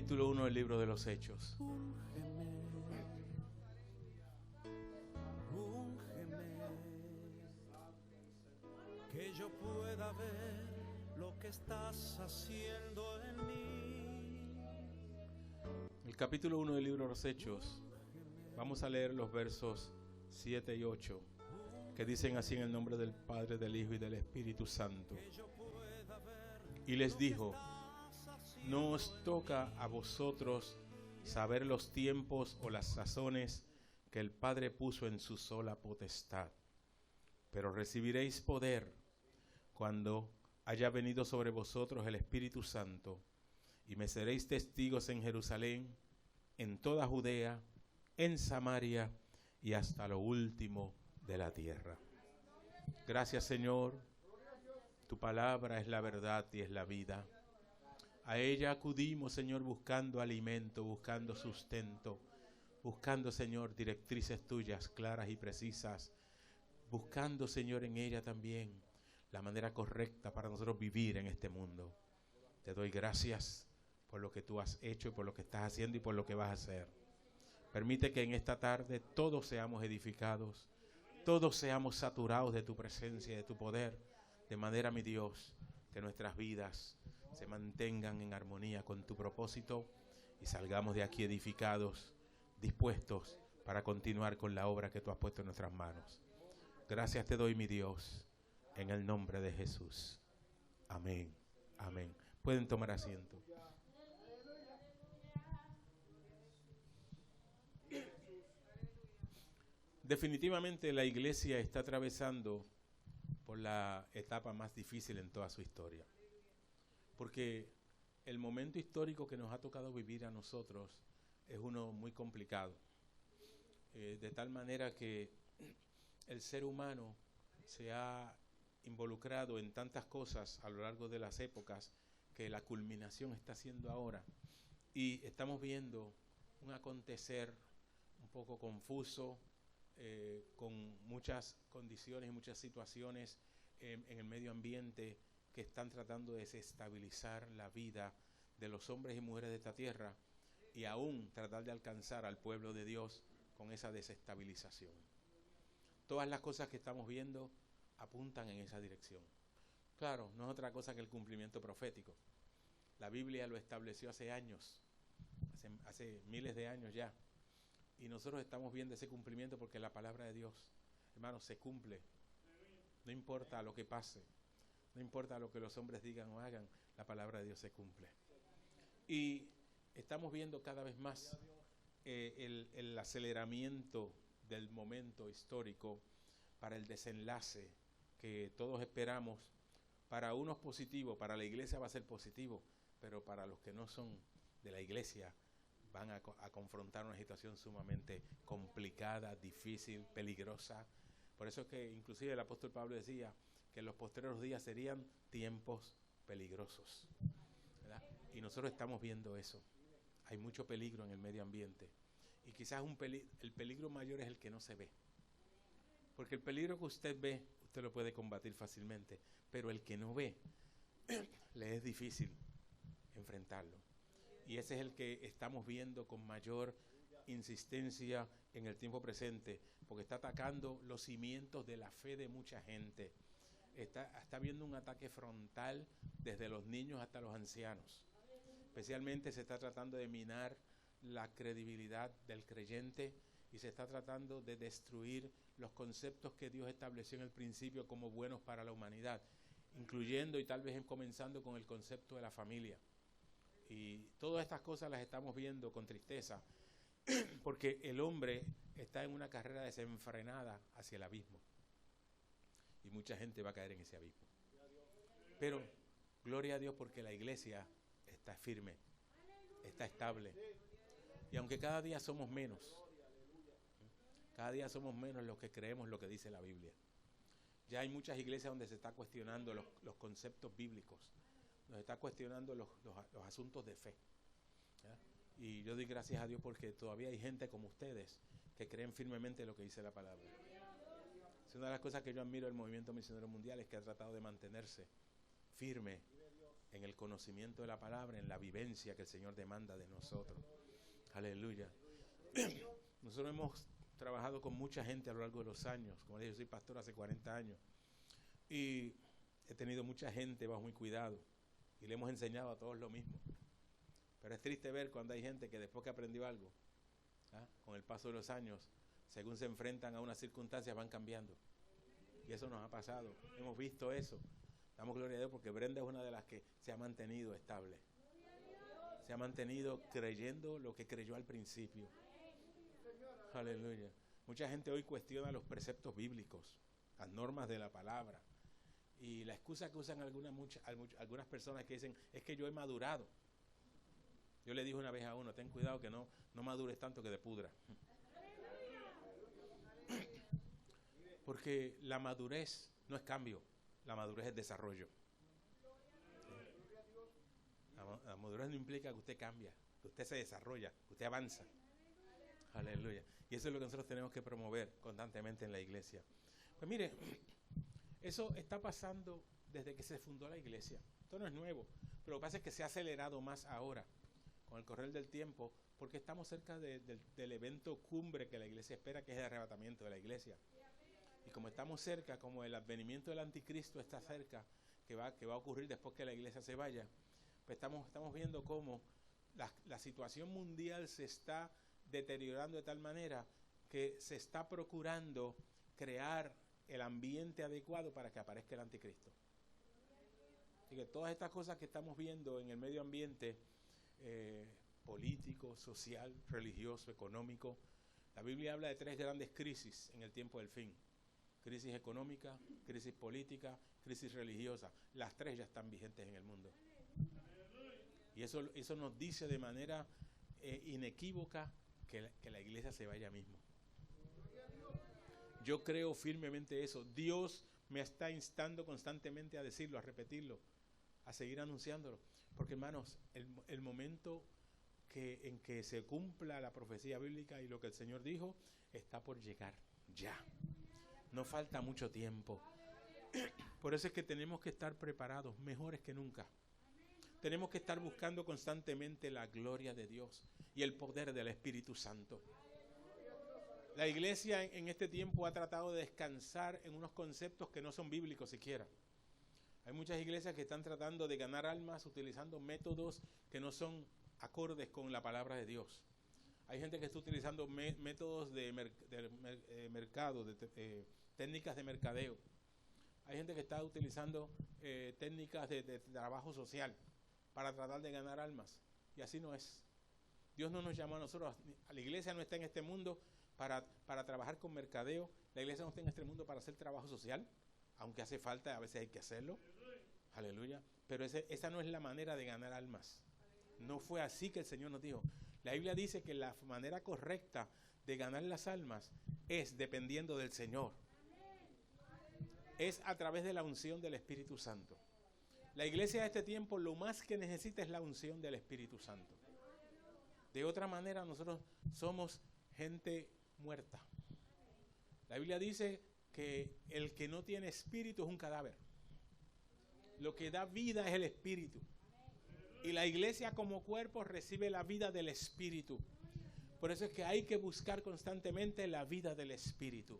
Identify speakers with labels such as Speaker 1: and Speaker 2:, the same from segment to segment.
Speaker 1: capítulo 1 del libro de los Hechos.
Speaker 2: Que yo pueda ver lo que estás haciendo en mí.
Speaker 1: El capítulo 1 del libro de los Hechos, vamos a leer los versos 7 y 8, que dicen así en el nombre del Padre, del Hijo y del Espíritu Santo. Y les dijo: no os toca a vosotros saber los tiempos o las sazones que el Padre puso en su sola potestad, pero recibiréis poder cuando haya venido sobre vosotros el Espíritu Santo, y me seréis testigos en Jerusalén, en toda Judea, en Samaria y hasta lo último de la tierra. Gracias, Señor. Tu palabra es la verdad y es la vida. A ella acudimos, Señor, buscando alimento, buscando sustento, buscando, Señor, directrices tuyas claras y precisas, buscando, Señor, en ella también la manera correcta para nosotros vivir en este mundo. Te doy gracias por lo que tú has hecho y por lo que estás haciendo y por lo que vas a hacer. Permite que en esta tarde todos seamos edificados, todos seamos saturados de tu presencia y de tu poder, de manera, mi Dios, que nuestras vidas se mantengan en armonía con tu propósito y salgamos de aquí edificados, dispuestos para continuar con la obra que tú has puesto en nuestras manos. Gracias te doy, mi Dios, en el nombre de Jesús. Amén. Amén. Pueden tomar asiento. Definitivamente la iglesia está atravesando por la etapa más difícil en toda su historia. Porque el momento histórico que nos ha tocado vivir a nosotros es uno muy complicado. De tal manera que el ser humano se ha involucrado en tantas cosas a lo largo de las épocas que la culminación está siendo ahora. Y estamos viendo un acontecer un poco confuso, con muchas condiciones y muchas situaciones en el medio ambiente que están tratando de desestabilizar la vida de los hombres y mujeres de esta tierra y aún tratar de alcanzar al pueblo de Dios con esa desestabilización. Todas las cosas que estamos viendo apuntan en esa dirección. Claro, no es otra cosa que el cumplimiento profético. La Biblia lo estableció hace años, hace miles de años ya. Y nosotros estamos viendo ese cumplimiento porque la palabra de Dios, hermanos, se cumple. No importa lo que pase, no importa lo que los hombres digan o hagan, la palabra de Dios se cumple. Y estamos viendo cada vez más el aceleramiento del momento histórico para el desenlace que todos esperamos. Para unos positivo, para la iglesia va a ser positivo, pero para los que no son de la iglesia van a confrontar una situación sumamente complicada, difícil, peligrosa. Por eso es que inclusive el apóstol Pablo decía que en los postreros días serían tiempos peligrosos, ¿verdad? Y nosotros estamos viendo eso. Hay mucho peligro en el medio ambiente. Y quizás el peligro mayor es el que no se ve. Porque el peligro que usted ve, usted lo puede combatir fácilmente. Pero el que no ve, le es difícil enfrentarlo. Y ese es el que estamos viendo con mayor insistencia en el tiempo presente, porque está atacando los cimientos de la fe de mucha gente. Está habiendo un ataque frontal desde los niños hasta los ancianos. Especialmente se está tratando de minar la credibilidad del creyente y se está tratando de destruir los conceptos que Dios estableció en el principio como buenos para la humanidad, incluyendo y tal vez comenzando con el concepto de la familia. Y todas estas cosas las estamos viendo con tristeza, porque el hombre está en una carrera desenfrenada hacia el abismo. Y mucha gente va a caer en ese abismo. Pero, gloria a Dios, porque la iglesia está firme, está estable. Y aunque cada día somos menos los que creemos lo que dice la Biblia. Ya hay muchas iglesias donde se está cuestionando los conceptos bíblicos. Nos está cuestionando los asuntos de fe, ¿verdad? Y yo doy gracias a Dios porque todavía hay gente como ustedes que creen firmemente lo que dice la palabra. Es una de las cosas que yo admiro del movimiento misionero mundial, es que ha tratado de mantenerse firme en el conocimiento de la palabra, en la vivencia que el Señor demanda de nosotros. Aleluya. Nosotros hemos trabajado con mucha gente a lo largo de los años. Como les dije, yo soy pastor hace 40 años. Y he tenido mucha gente bajo mi cuidado. Y le hemos enseñado a todos lo mismo. Pero es triste ver cuando hay gente que después que aprendió algo, con el paso de los años, según se enfrentan a unas circunstancias, van cambiando. Y eso nos ha pasado. Hemos visto eso. Damos gloria a Dios porque Brenda es una de las que se ha mantenido estable. Se ha mantenido creyendo lo que creyó al principio. Aleluya. Mucha gente hoy cuestiona los preceptos bíblicos, las normas de la palabra. Y la excusa que usan algunas personas que dicen, es que yo he madurado. Yo le dije una vez a uno, ten cuidado que no madures tanto que te pudra. Porque la madurez no es cambio, la madurez es desarrollo. La madurez no implica que usted cambia, que usted se desarrolla, que usted avanza. Aleluya. Y eso es lo que nosotros tenemos que promover constantemente en la iglesia. Pues mire, eso está pasando desde que se fundó la iglesia. Esto no es nuevo, pero lo que pasa es que se ha acelerado más ahora, con el correr del tiempo, porque estamos cerca del evento cumbre que la iglesia espera, que es el arrebatamiento de la iglesia. Y como estamos cerca, como el advenimiento del anticristo está cerca, que va a ocurrir después que la iglesia se vaya, pues estamos viendo cómo la situación mundial se está deteriorando de tal manera que se está procurando crear el ambiente adecuado para que aparezca el anticristo. Así que todas estas cosas que estamos viendo en el medio ambiente político, social, religioso, económico, la Biblia habla de 3 grandes crisis en el tiempo del fin. Crisis económica, crisis política, crisis religiosa. Las 3 ya están vigentes en el mundo. Y eso nos dice de manera inequívoca que la iglesia se vaya mismo. Yo creo firmemente eso. Dios me está instando constantemente a decirlo, a repetirlo, a seguir anunciándolo. Porque, hermanos, el momento en que se cumpla la profecía bíblica y lo que el Señor dijo, está por llegar ya. No falta mucho tiempo. Por eso es que tenemos que estar preparados, mejores que nunca. Tenemos que estar buscando constantemente la gloria de Dios y el poder del Espíritu Santo. La iglesia en este tiempo ha tratado de descansar en unos conceptos que no son bíblicos siquiera. Hay muchas iglesias que están tratando de ganar almas utilizando métodos que no son acordes con la palabra de Dios. Hay gente que está utilizando métodos de mercado, técnicas de mercadeo. Hay gente que está utilizando técnicas de trabajo social para tratar de ganar almas. Y así no es. Dios no nos llamó a nosotros, a la iglesia no está en este mundo para trabajar con mercadeo. La iglesia no está en este mundo para hacer trabajo social, aunque hace falta, a veces hay que hacerlo. Aleluya. Pero esa no es la manera de ganar almas. No fue así que el Señor nos dijo. La Biblia dice que la manera correcta de ganar las almas es dependiendo del Señor. Es a través de la unción del Espíritu Santo. La iglesia de este tiempo lo más que necesita es la unción del Espíritu Santo. De otra manera nosotros somos gente muerta. La Biblia dice que el que no tiene espíritu es un cadáver. Lo que da vida es el Espíritu. Y la iglesia como cuerpo recibe la vida del Espíritu. Por eso es que hay que buscar constantemente la vida del Espíritu.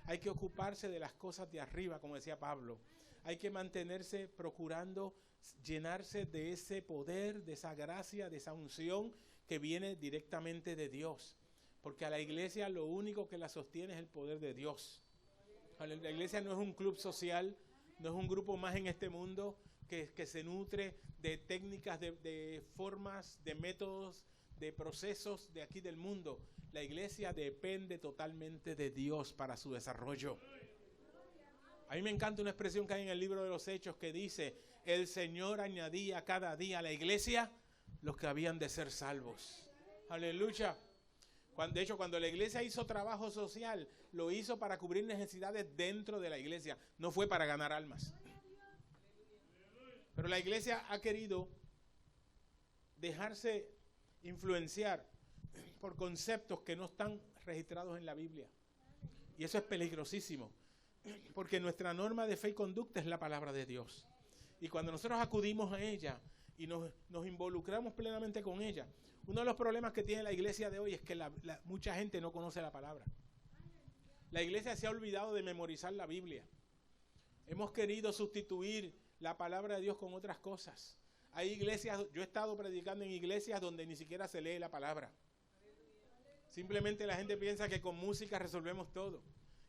Speaker 1: Hay que ocuparse de las cosas de arriba, como decía Pablo. Hay que mantenerse procurando llenarse de ese poder, de esa gracia, de esa unción que viene directamente de Dios. Porque a la iglesia lo único que la sostiene es el poder de Dios. La iglesia no es un club social, no es un grupo más en este mundo que se nutre de técnicas, de formas, de métodos, de procesos de aquí del mundo. La iglesia depende totalmente de Dios para su desarrollo. A mí me encanta una expresión que hay en el libro de los Hechos que dice: el Señor añadía cada día a la iglesia los que habían de ser salvos. Aleluya. De hecho, cuando la iglesia hizo trabajo social, lo hizo para cubrir necesidades dentro de la iglesia. No fue para ganar almas. Pero la iglesia ha querido dejarse influenciar por conceptos que no están registrados en la Biblia. Y eso es peligrosísimo. Porque nuestra norma de fe y conducta es la palabra de Dios. Y cuando nosotros acudimos a ella y nos involucramos plenamente con ella, uno de los problemas que tiene la iglesia de hoy es que mucha gente no conoce la palabra. La iglesia se ha olvidado de memorizar la Biblia. Hemos querido sustituir la palabra de Dios con otras cosas. Hay iglesias, yo he estado predicando en iglesias donde ni siquiera se lee la palabra. Simplemente la gente piensa que con música resolvemos todo.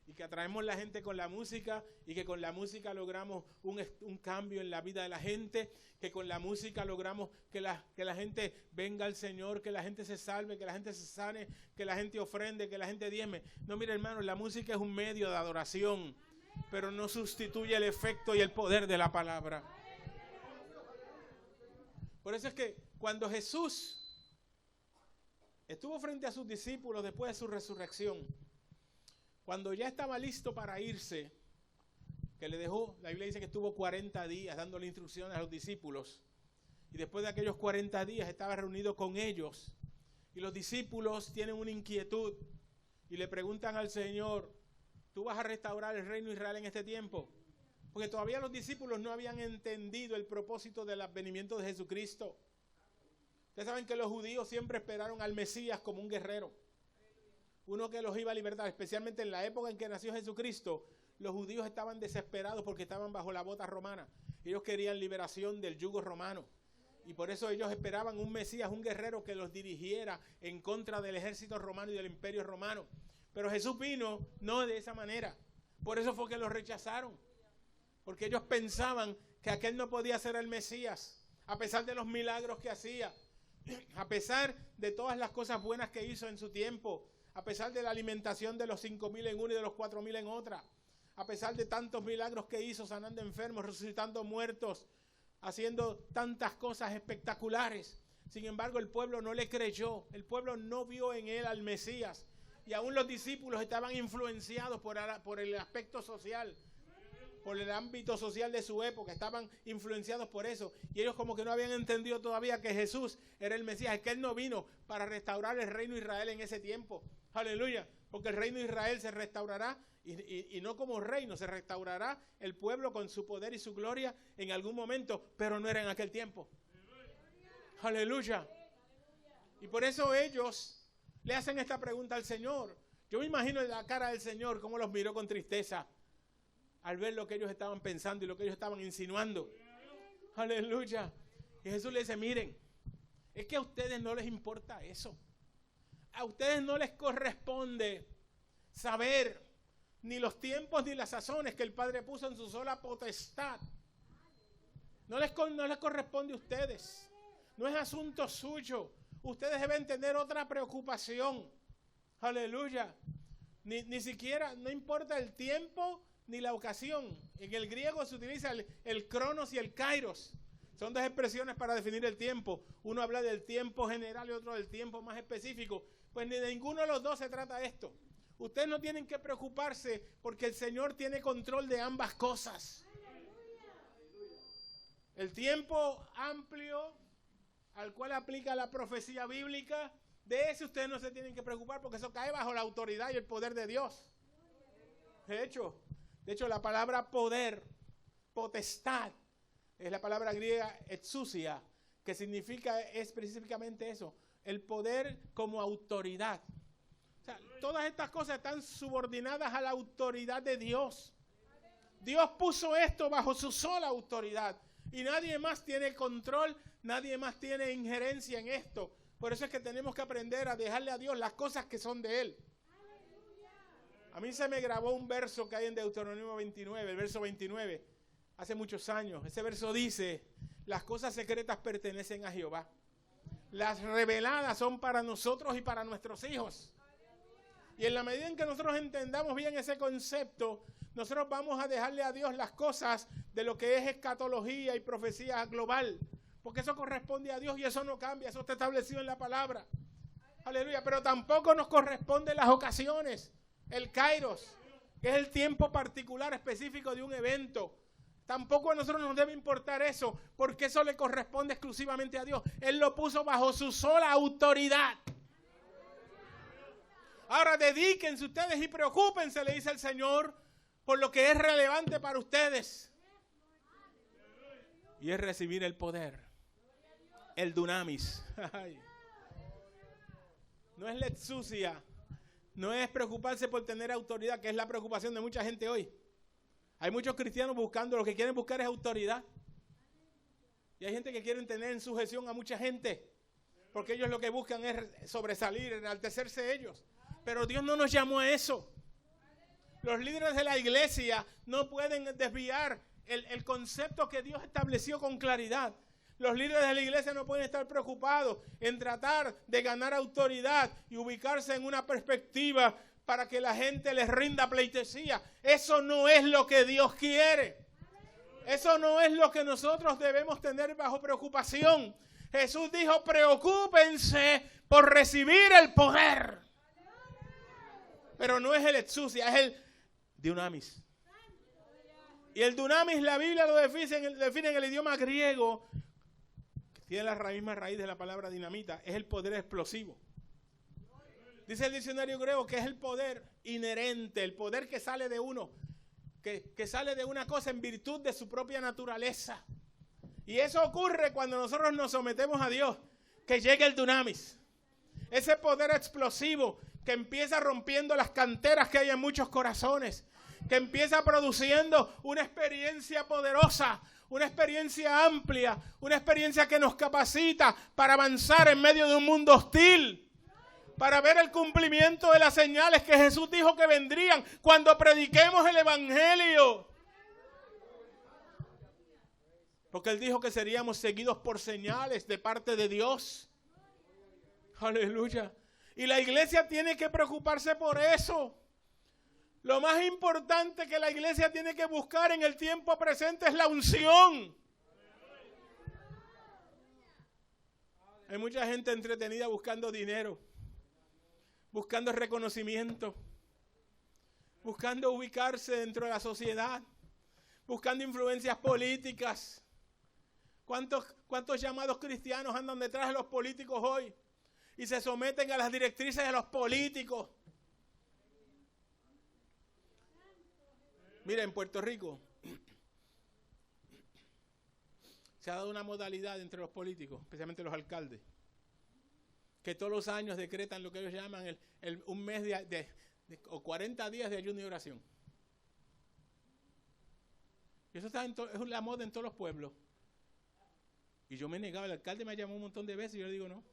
Speaker 1: Y que atraemos la gente con la música y que con la música logramos un cambio en la vida de la gente, que con la música logramos que la gente venga al Señor, que la gente se salve, que la gente se sane, que la gente ofrende, que la gente diezme. No, mire hermano, la música es un medio de adoración, pero no sustituye el efecto y el poder de la palabra. Por eso es que cuando Jesús estuvo frente a sus discípulos después de su resurrección, cuando ya estaba listo para irse, que le dejó, la Biblia dice que estuvo 40 días dándole instrucciones a los discípulos, y después de aquellos 40 días estaba reunido con ellos, y los discípulos tienen una inquietud, y le preguntan al Señor, ¿tú vas a restaurar el reino de Israel en este tiempo? Porque todavía los discípulos no habían entendido el propósito del advenimiento de Jesucristo. Ustedes saben que los judíos siempre esperaron al Mesías como un guerrero, uno que los iba a libertar, especialmente en la época en que nació Jesucristo. Los judíos estaban desesperados porque estaban bajo la bota romana. Ellos querían liberación del yugo romano. Y por eso ellos esperaban un Mesías, un guerrero que los dirigiera en contra del ejército romano y del imperio romano. Pero Jesús vino no de esa manera. Por eso fue que los rechazaron. Porque ellos pensaban que aquel no podía ser el Mesías, a pesar de los milagros que hacía, a pesar de todas las cosas buenas que hizo en su tiempo, a pesar de la alimentación de los 5,000 en una y de los 4,000 en otra, a pesar de tantos milagros que hizo, sanando enfermos, resucitando muertos, haciendo tantas cosas espectaculares. Sin embargo, el pueblo no le creyó, el pueblo no vio en él al Mesías, y aún los discípulos estaban influenciados por el aspecto social, por el ámbito social de su época, estaban influenciados por eso, y ellos como que no habían entendido todavía que Jesús era el Mesías, que Él no vino para restaurar el reino de Israel en ese tiempo. Aleluya, porque el reino de Israel se restaurará, y no como reino, se restaurará el pueblo con su poder y su gloria en algún momento, pero no era en aquel tiempo. Aleluya. Y por eso ellos le hacen esta pregunta al Señor. Yo me imagino en la cara del Señor cómo los miró con tristeza al ver lo que ellos estaban pensando y lo que ellos estaban insinuando. Aleluya. Y Jesús le dice, miren, es que a ustedes no les importa eso. A ustedes no les corresponde saber ni los tiempos ni las sazones que el Padre puso en su sola potestad. No les corresponde a ustedes. No es asunto suyo. Ustedes deben tener otra preocupación. Aleluya. Ni siquiera, no importa el tiempo ni la ocasión. En el griego se utiliza el cronos y el kairos. Son dos expresiones para definir el tiempo. Uno habla del tiempo general y otro del tiempo más específico. Pues ni de ninguno de los dos se trata esto. Ustedes no tienen que preocuparse porque el Señor tiene control de ambas cosas. El tiempo amplio al cual aplica la profecía bíblica, de ese ustedes no se tienen que preocupar porque eso cae bajo la autoridad y el poder de Dios. De hecho la palabra poder, potestad, es la palabra griega exousia, que significa específicamente eso, el poder como autoridad. O sea, todas estas cosas están subordinadas a la autoridad de Dios. Dios puso esto bajo su sola autoridad y nadie más tiene control, nadie más tiene injerencia en esto. Por eso es que tenemos que aprender a dejarle a Dios las cosas que son de Él. A mí se me grabó un verso que hay en Deuteronomio 29, el verso 29, hace muchos años. Ese verso dice, las cosas secretas pertenecen a Jehová. Las reveladas son para nosotros y para nuestros hijos. Y en la medida en que nosotros entendamos bien ese concepto, nosotros vamos a dejarle a Dios las cosas de lo que es escatología y profecía global. Porque eso corresponde a Dios y eso no cambia, eso está establecido en la palabra. Aleluya, pero tampoco nos corresponde las ocasiones, el kairos, que es el tiempo particular específico de un evento. Tampoco a nosotros nos debe importar eso, porque eso le corresponde exclusivamente a Dios. Él lo puso bajo su sola autoridad. Ahora dedíquense ustedes y preocúpense, le dice el Señor, por lo que es relevante para ustedes. Y es recibir el poder. El dunamis. No es la exousia. No es preocuparse por tener autoridad, que es la preocupación de mucha gente hoy. Hay muchos cristianos buscando, lo que quieren buscar es autoridad. Y hay gente que quieren tener en sujeción a mucha gente. Porque ellos lo que buscan es sobresalir, enaltecerse ellos. Pero Dios no nos llamó a eso. Los líderes de la iglesia no pueden desviar el concepto que Dios estableció con claridad. Los líderes de la iglesia no pueden estar preocupados en tratar de ganar autoridad y ubicarse en una perspectiva para que la gente les rinda pleitesía. Eso no es lo que Dios quiere. Eso no es lo que nosotros debemos tener bajo preocupación. Jesús dijo, preocúpense por recibir el poder. Pero no es el exousia, es el dunamis. Y el dunamis, la Biblia lo define en el idioma griego, que tiene la misma raíz de la palabra dinamita, es el poder explosivo. Dice el diccionario griego que es el poder inherente, el poder que sale de uno, que sale de una cosa en virtud de su propia naturaleza. Y eso ocurre cuando nosotros nos sometemos a Dios, que llega el dunamis. Ese poder explosivo que empieza rompiendo las canteras que hay en muchos corazones, que empieza produciendo una experiencia poderosa, una experiencia amplia, una experiencia que nos capacita para avanzar en medio de un mundo hostil, para ver el cumplimiento de las señales que Jesús dijo que vendrían cuando prediquemos el evangelio. Porque Él dijo que seríamos seguidos por señales de parte de Dios. Aleluya. Y la iglesia tiene que preocuparse por eso. Lo más importante que la iglesia tiene que buscar en el tiempo presente es la unción. Hay mucha gente entretenida buscando dinero, buscando reconocimiento, buscando ubicarse dentro de la sociedad, buscando influencias políticas. ¿Cuántos llamados cristianos andan detrás de los políticos hoy y se someten a las directrices de los políticos? Mira, en Puerto Rico se ha dado una modalidad entre los políticos, especialmente los alcaldes, que todos los años decretan lo que ellos llaman un mes o 40 días de ayuno y oración. Y eso es la moda en todos los pueblos. Y yo me he negado, el alcalde me llamó un montón de veces y yo le digo no.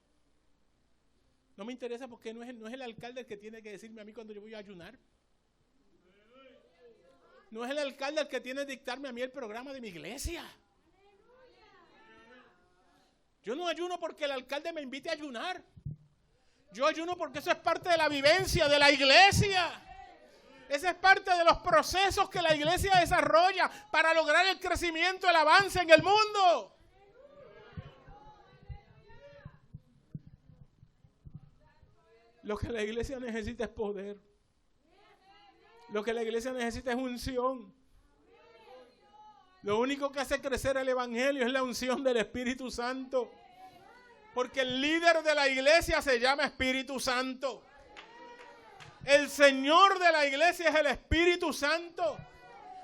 Speaker 1: No me interesa porque no es el alcalde el que tiene que decirme a mí cuando yo voy a ayunar. No es el alcalde el que tiene que dictarme a mí el programa de mi iglesia. Yo no ayuno porque el alcalde me invite a ayunar. Yo ayuno porque eso es parte de la vivencia de la iglesia. Ese es parte de los procesos que la iglesia desarrolla para lograr el crecimiento, el avance en el mundo. Lo que la iglesia necesita es poder. Lo que la iglesia necesita es unción. Lo único que hace crecer el evangelio es la unción del Espíritu Santo. Porque el líder de la iglesia se llama Espíritu Santo. El Señor de la iglesia es el Espíritu Santo.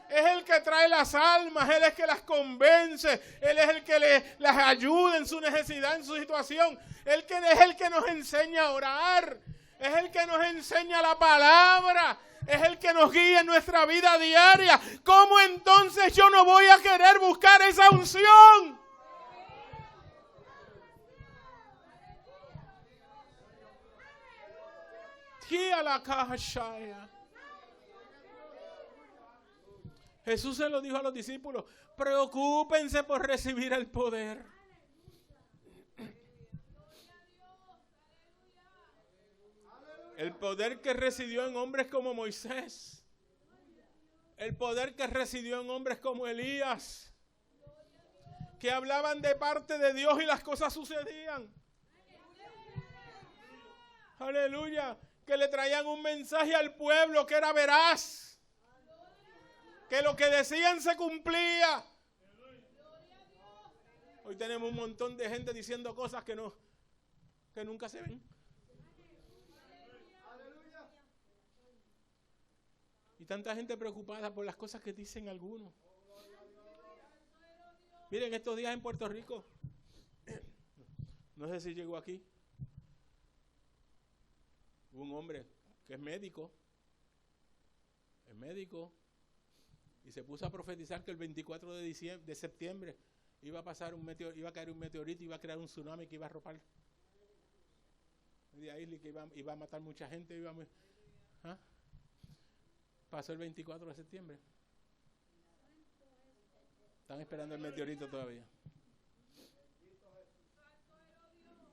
Speaker 1: Es el que trae las almas, Él es el que las convence, Él es el que las ayuda en su necesidad, en su situación. Él es el que nos enseña a orar, es el que nos enseña la palabra, es el que nos guía en nuestra vida diaria. ¿Cómo entonces yo no voy a querer buscar esa unción? Jesús se lo dijo a los discípulos: preocúpense por recibir el poder. El poder que residió en hombres como Moisés. El poder que residió en hombres como Elías, que hablaban de parte de Dios y las cosas sucedían. Aleluya. Que le traían un mensaje al pueblo que era veraz, que lo que decían se cumplía. Hoy tenemos un montón de gente diciendo cosas que nunca se ven. Y tanta gente preocupada por las cosas que dicen algunos. Miren, estos días en Puerto Rico, no sé si llegó aquí, hubo un hombre que es médico, y se puso a profetizar que el 24 de septiembre iba a pasar iba a caer un meteorito, iba a crear un tsunami que iba a arropar media isla y que iba a matar mucha gente. ¿Ah? Pasó el 24 de septiembre. Están esperando el meteorito todavía.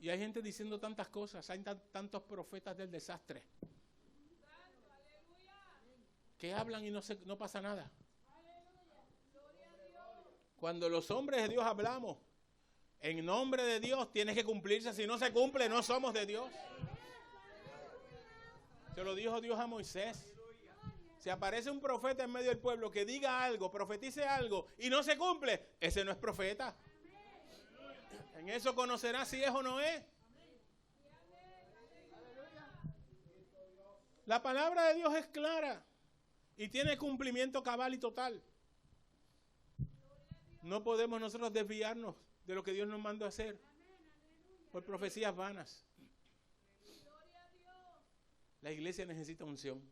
Speaker 1: Y hay gente diciendo tantas cosas, hay tantos profetas del desastre que hablan y no pasa nada. Cuando los hombres de Dios hablamos, en nombre de Dios tiene que cumplirse. Si no se cumple, no somos de Dios. Se lo dijo Dios a Moisés. Si aparece un profeta en medio del pueblo que diga algo, profetice algo y no se cumple, ese no es profeta. En eso conocerá si es o no es. La palabra de Dios es clara y tiene cumplimiento cabal y total. No podemos nosotros desviarnos de lo que Dios nos mandó a hacer por profecías vanas. La iglesia necesita unción.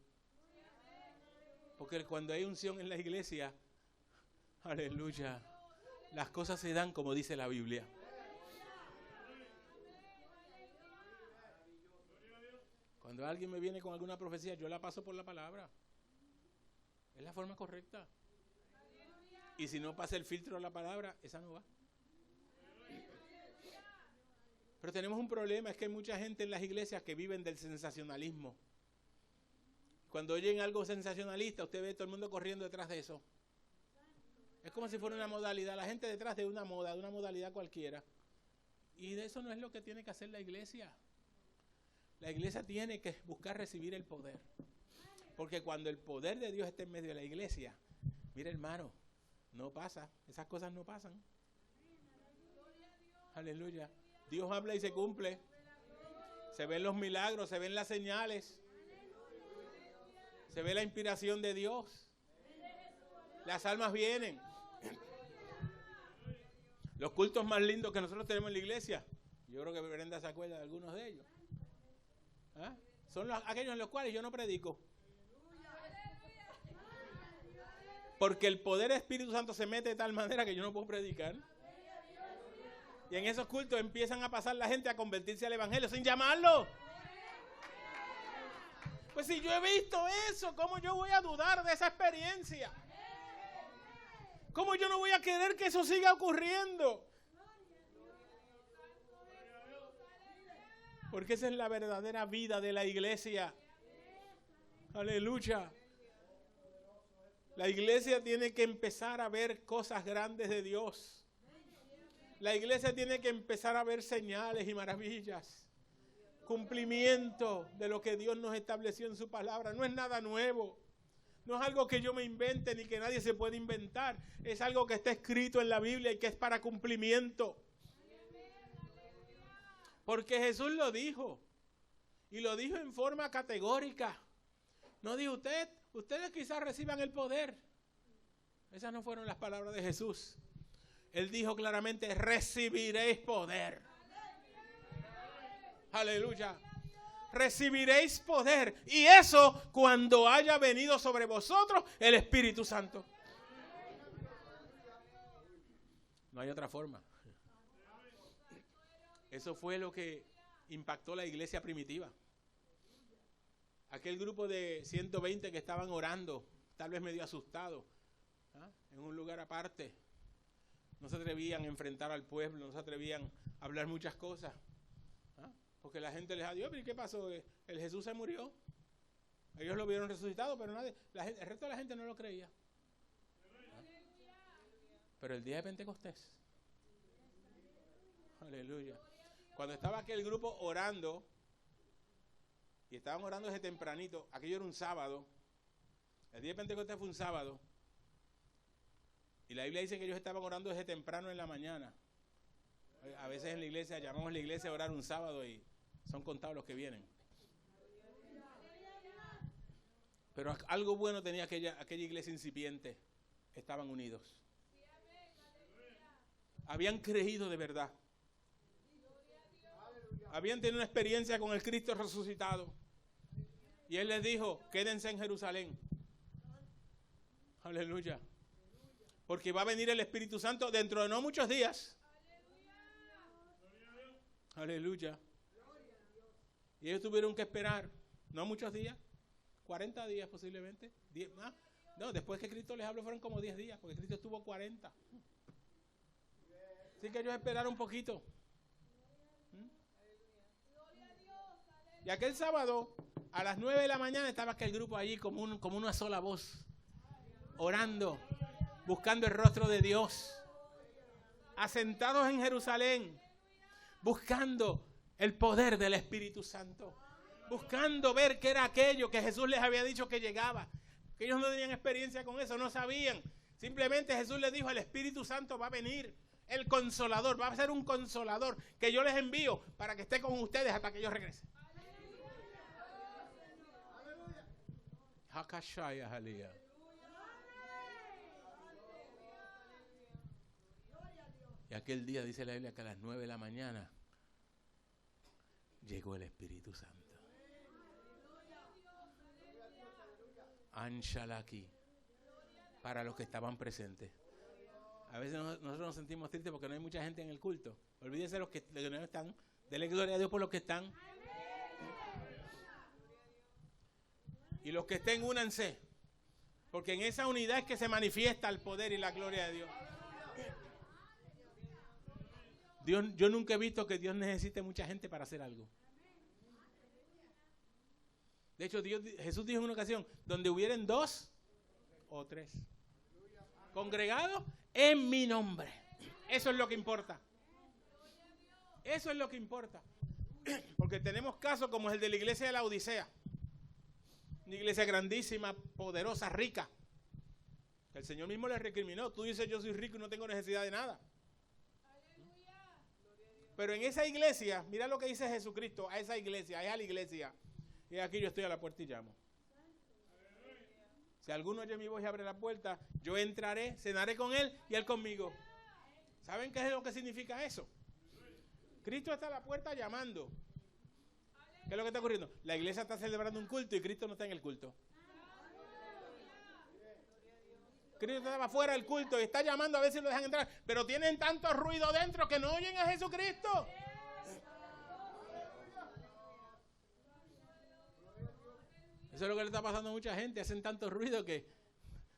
Speaker 1: Porque cuando hay unción en la iglesia, aleluya, las cosas se dan como dice la Biblia. Cuando alguien me viene con alguna profecía, yo la paso por la palabra. Es la forma correcta. Y si no pasa el filtro de la palabra, esa no va. Pero tenemos un problema, es que hay mucha gente en las iglesias que viven del sensacionalismo. Cuando oyen algo sensacionalista, usted ve todo el mundo corriendo detrás de eso. Es como si fuera una modalidad, la gente detrás de una moda, de una modalidad cualquiera. Y de eso no es lo que tiene que hacer la iglesia. La iglesia tiene que buscar recibir el poder. Porque cuando el poder de Dios está en medio de la iglesia, mire hermano, no pasa, esas cosas no pasan. Aleluya. Dios habla y se cumple. Se ven los milagros, se ven las señales. Se ve la inspiración de Dios. Las almas vienen. Los cultos más lindos que nosotros tenemos en la iglesia, yo creo que Brenda se acuerda de algunos de ellos. ¿Ah? Son aquellos en los cuales yo no predico. Porque el poder del Espíritu Santo se mete de tal manera que yo no puedo predicar. Y en esos cultos empiezan a pasar la gente a convertirse al evangelio sin llamarlo. Pues si yo he visto eso, ¿cómo yo voy a dudar de esa experiencia? ¿Cómo yo no voy a querer que eso siga ocurriendo? Porque esa es la verdadera vida de la iglesia. Aleluya. La iglesia tiene que empezar a ver cosas grandes de Dios. La iglesia tiene que empezar a ver señales y maravillas. Cumplimiento de lo que Dios nos estableció en su palabra. No es nada nuevo. No es algo que yo me invente ni que nadie se puede inventar. Es algo que está escrito en la Biblia y que es para cumplimiento. Porque Jesús lo dijo. Y lo dijo en forma categórica. No dijo ustedes quizás reciban el poder. Esas no fueron las palabras de Jesús. Él dijo claramente, recibiréis poder. Aleluya. Recibiréis poder. Y eso cuando haya venido sobre vosotros el Espíritu Santo. No hay otra forma. Eso fue lo que impactó la iglesia primitiva. Aquel grupo de 120 que estaban orando, tal vez medio asustados, en un lugar aparte. No se atrevían a enfrentar al pueblo, no se atrevían a hablar muchas cosas. Porque la gente les dijo, ¿pero qué pasó? El Jesús se murió. Ellos lo vieron resucitado, pero el resto de la gente no lo creía. Pero el día de Pentecostés, aleluya, cuando estaba aquel grupo orando, y estaban orando desde tempranito, aquello era un sábado, el día de Pentecostés fue un sábado, y la Biblia dice que ellos estaban orando desde temprano en la mañana. A veces en la iglesia, llamamos a la iglesia a orar un sábado y son contados los que vienen. Pero algo bueno tenía aquella iglesia incipiente. Estaban unidos. habían creído de verdad. Habían tenido una experiencia con el Cristo resucitado. Y Él les dijo, quédense en Jerusalén. Aleluya. Porque va a venir el Espíritu Santo dentro de no muchos días. Aleluya. Y ellos tuvieron que esperar, no muchos días, 40 días posiblemente. 10, no, después que Cristo les habló fueron como 10 días, porque Cristo estuvo 40. Así que ellos esperaron un poquito. Y aquel sábado, a las 9 de la mañana, estaba aquel grupo allí como una sola voz, orando, buscando el rostro de Dios, asentados en Jerusalén, buscando el poder del Espíritu Santo, buscando ver qué era aquello que Jesús les había dicho que llegaba. Que ellos no tenían experiencia con eso, no sabían. Simplemente Jesús les dijo, el Espíritu Santo va a venir, el Consolador, va a ser un Consolador que yo les envío para que esté con ustedes hasta que yo regrese. Y aquel día dice la Biblia que a las 9 de la mañana llegó el Espíritu Santo. Anshalaki, para los que estaban presentes. A veces nosotros nos sentimos tristes porque no hay mucha gente en el culto. Olvídense de los que no están. Denle gloria a Dios por los que están. Y los que estén, únanse. Porque en esa unidad es que se manifiesta el poder y la gloria de Dios. Yo nunca he visto que Dios necesite mucha gente para hacer algo. De hecho, Jesús dijo en una ocasión, donde hubieran 2 o 3 congregados en mi nombre. Eso es lo que importa. Eso es lo que importa. Porque tenemos casos como el de la iglesia de la Odisea. Una iglesia grandísima, poderosa, rica. El Señor mismo le recriminó. Tú dices, yo soy rico y no tengo necesidad de nada. Pero en esa iglesia, mira lo que dice Jesucristo a esa iglesia, a la iglesia. Y aquí yo estoy a la puerta y llamo. Si alguno oye mi voz y abre la puerta, yo entraré, cenaré con él y él conmigo. ¿Saben qué es lo que significa eso? Cristo está a la puerta llamando. ¿Qué es lo que está ocurriendo? La iglesia está celebrando un culto y Cristo no está en el culto. Cristo estaba fuera del culto y está llamando a ver si lo dejan entrar. Pero tienen tanto ruido dentro que no oyen a Jesucristo. Eso es lo que le está pasando a mucha gente. Hacen tanto ruido que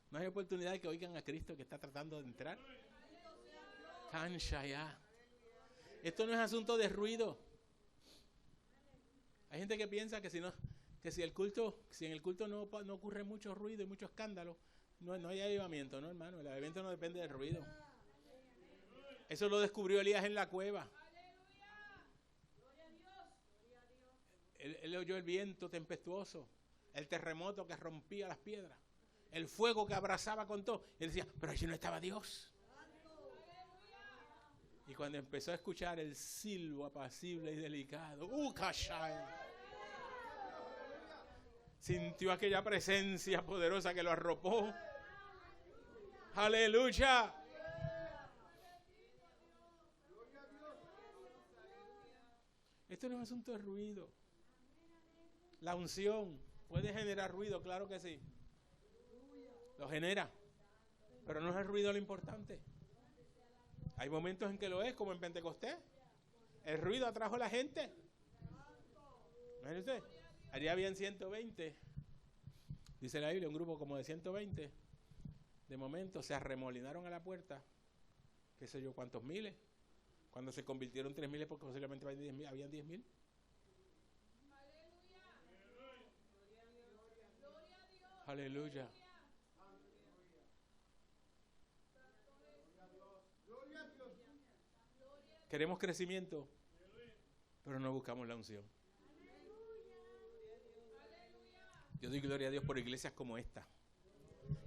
Speaker 1: no hay oportunidad de que oigan a Cristo que está tratando de entrar. Cancha ya. Esto no es asunto de ruido. Hay gente que piensa que si en el culto no ocurre mucho ruido y mucho escándalo, no hay avivamiento, ¿no, hermano? El avivamiento no depende del ruido. Eso lo descubrió Elías en la cueva. Él oyó el viento tempestuoso, el terremoto que rompía las piedras, el fuego que abrazaba con todo. Y él decía, pero allí no estaba Dios. Y cuando empezó a escuchar el silbo apacible y delicado, sintió aquella presencia poderosa que lo arropó. ¡Aleluya! Esto no es un asunto de ruido. La unción puede generar ruido, claro que sí. Lo genera. Pero no es el ruido lo importante. Hay momentos en que lo es, como en Pentecostés. El ruido atrajo a la gente. Imagínense, allí habían 120. Dice la Biblia, un grupo como de 120. De momento se arremolinaron a la puerta. Qué sé yo, cuántos miles. Cuando se convirtieron 3,000 porque posiblemente habían 10,000. Aleluya. Queremos crecimiento, pero no buscamos la unción. Yo doy gloria a Dios por iglesias como esta,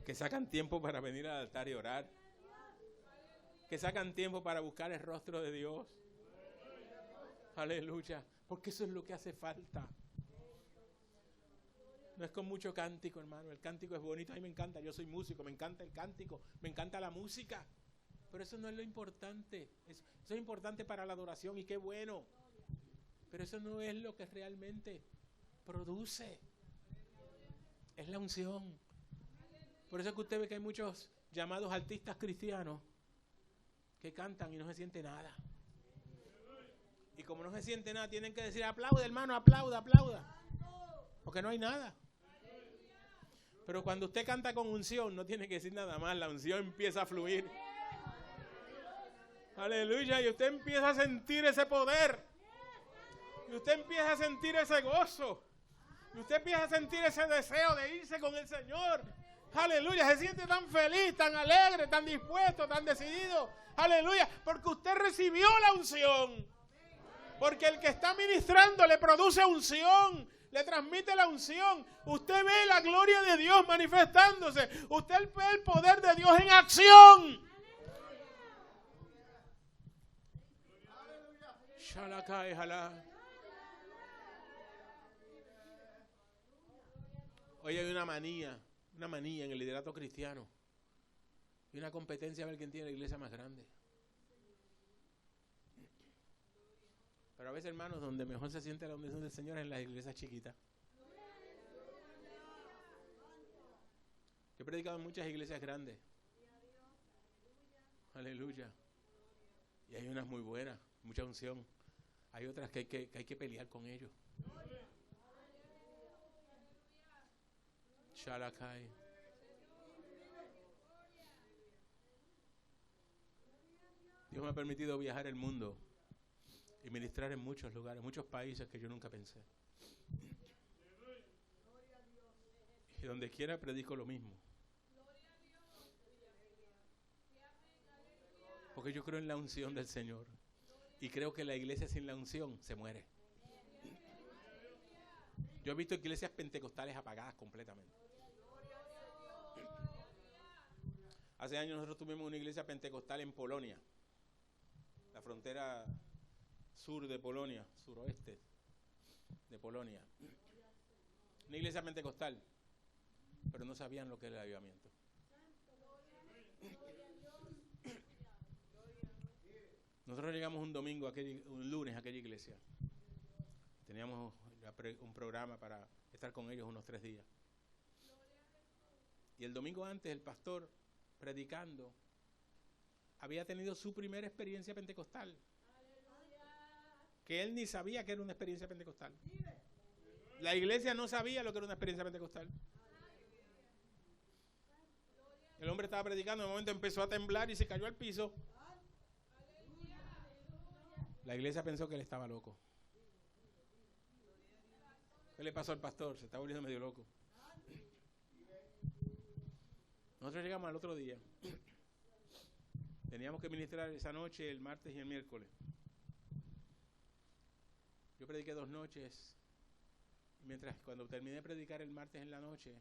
Speaker 1: que sacan tiempo para venir al altar y orar, que sacan tiempo para buscar el rostro de Dios. Aleluya, porque eso es lo que hace falta. No es con mucho cántico, hermano. El cántico es bonito, a mí me encanta, yo soy músico, me encanta el cántico, me encanta la música. Pero eso no es lo importante. Eso es importante para la adoración y qué bueno. Pero eso no es lo que realmente produce. Es la unción. Por eso es que usted ve que hay muchos llamados artistas cristianos que cantan y no se siente nada. Y como no se siente nada, tienen que decir, aplauda hermano, aplauda, aplauda. Porque no hay nada. Pero cuando usted canta con unción, no tiene que decir nada más, la unción empieza a fluir. Aleluya, y usted empieza a sentir ese poder. Y usted empieza a sentir ese gozo. Y usted empieza a sentir ese deseo de irse con el Señor. Aleluya, se siente tan feliz, tan alegre, tan dispuesto, tan decidido. Aleluya, porque usted recibió la unción. Porque el que está ministrando le produce unción, le transmite la unción. Usted ve la gloria de Dios manifestándose. Usted ve el poder de Dios en acción. Hoy hay una manía en el liderato cristiano y una competencia a ver quién tiene la iglesia más grande. Pero a veces, hermanos, donde mejor se siente la unción del Señor es en las iglesias chiquitas. Yo he predicado en muchas iglesias grandes. Aleluya. Y hay unas muy buenas, mucha unción. Hay otras que hay que pelear con ellos. Shalakai. Dios me ha permitido viajar el mundo y ministrar en muchos lugares, muchos países que yo nunca pensé. Y donde quiera predico lo mismo. Porque yo creo en la unción del Señor. Y creo que la iglesia sin la unción se muere. Yo he visto iglesias pentecostales apagadas completamente. Hace años nosotros tuvimos una iglesia pentecostal en Polonia. La frontera sur de Polonia, suroeste de Polonia. Una iglesia pentecostal. Pero no sabían lo que era el avivamiento. Nosotros llegamos un lunes a aquella iglesia. Teníamos un programa para estar con ellos unos 3 días. Y el domingo antes el pastor, predicando, había tenido su primera experiencia pentecostal. Que él ni sabía que era una experiencia pentecostal. La iglesia no sabía lo que era una experiencia pentecostal. El hombre estaba predicando, de momento empezó a temblar y se cayó al piso. La iglesia pensó que él estaba loco. ¿Qué le pasó al pastor? Se está volviendo medio loco. Nosotros llegamos al otro día. Teníamos que ministrar esa noche, el martes y el miércoles. Yo prediqué 2 noches. Mientras cuando terminé de predicar el martes en la noche,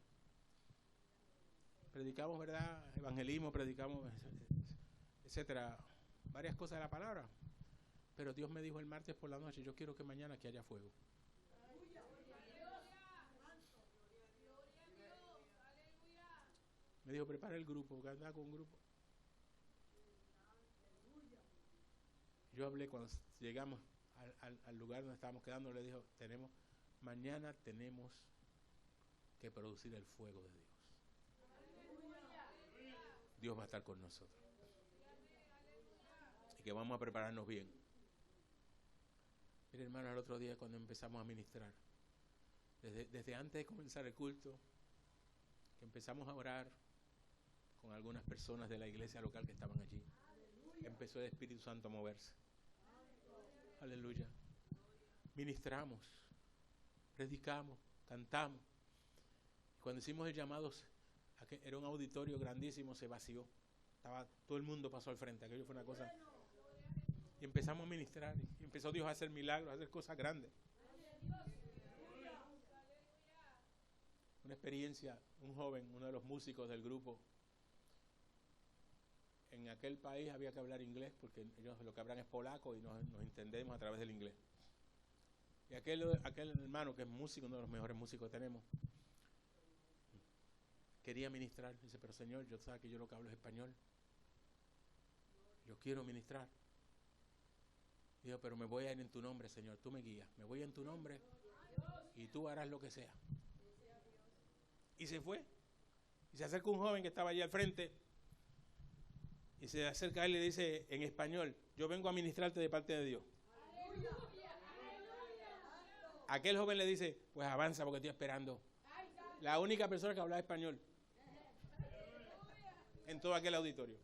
Speaker 1: predicamos, ¿verdad? Evangelismo, predicamos, etcétera. Varias cosas de la palabra. Pero Dios me dijo el martes por la noche, yo quiero que mañana aquí haya fuego. Me dijo, prepara el grupo, que andaba con un grupo. Yo hablé cuando llegamos al lugar donde estábamos quedando, le dijo, mañana tenemos que producir el fuego de Dios. Dios va a estar con nosotros. Y que vamos a prepararnos bien. Mire, hermano, el otro día cuando empezamos a ministrar, desde antes de comenzar el culto, que empezamos a orar con algunas personas de la iglesia local que estaban allí, empezó el Espíritu Santo a moverse. Aleluya. Ministramos, predicamos, cantamos. Cuando hicimos el llamado, era un auditorio grandísimo, se vació. Todo el mundo pasó al frente. Aquello fue una cosa. Y empezamos a ministrar. Y empezó Dios a hacer milagros, a hacer cosas grandes. Una experiencia, un joven, uno de los músicos del grupo. En aquel país había que hablar inglés porque ellos lo que hablan es polaco y nos entendemos a través del inglés. Y aquel hermano que es músico, uno de los mejores músicos que tenemos, quería ministrar. Dice, pero Señor, yo sé que yo lo que hablo es español. Yo quiero ministrar. Dijo, pero me voy a ir en tu nombre, Señor, tú me guías. Me voy en tu nombre y tú harás lo que sea. Y se fue. Y se acerca un joven que estaba allí al frente. Y se acerca a él y le dice en español, yo vengo a ministrarte de parte de Dios. Aquel joven le dice, pues avanza porque estoy esperando. La única persona que hablaba español en todo aquel auditorio.